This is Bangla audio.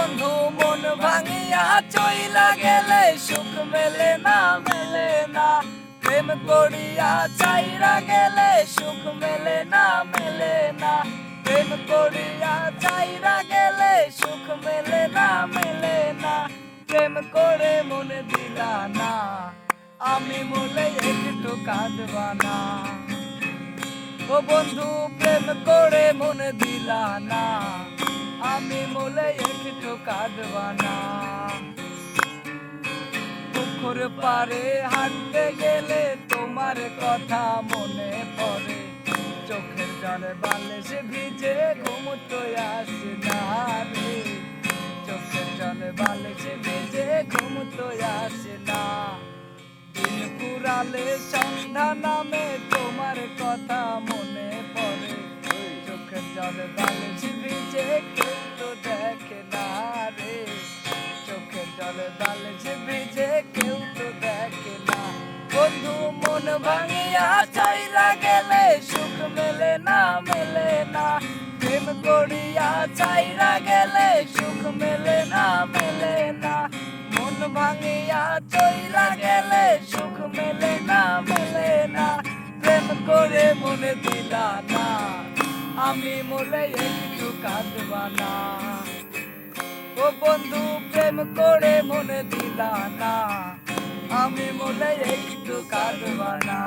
বন্ধু মন ভাঙিয়া চইলা গেলে সুখ মেলে না মেলে না, প্রেম করিয়া চাইরা গেলে সুখ মেলে না মেলে না, প্রেম করিয়া চাইরা গেলে সুখ মেলে না মেলে না, প্রেম করে মন দিলা না, আমি বলে একটু কাঁদবা না। ও বন্ধু প্রেম করে মন দিলা না, আমি বলে একটু কাঁদবা না। পুকুর পারে হাঁটতে গেলে তোমার কথা মনে পড়ে, চোখের জলে বালিশ ভিজে ঘুম তো আসে না রে, চোখের জলে বালিশ ভিজে ঘুম তো আসে না। দিন পুরালে সন্ধ্যা নামে তোমার কথা মনে পড়ে, চোখের জলে বালিশ ভিজে কেউ তো দেখে না রে, চোখের জলে বালিশ ভিজে কেউ তো দেখে না। বন্ধু মন ভাঙিয়া চাইলা গেলে সুখ মেলে না মেলে না, প্রেম করিয়া চাইরা গেলে সুখ মেলে না মেলে না, মন ভাঙিয়া চইলা গেলে সুখ মেলে না মেলে না, প্রেম করে মনে দিলা না, আমি মনে একটু কাঁদবা না। ও বন্ধু প্রেম করে মনে দিলা না, আমি মনে একটু কাঁদবা না।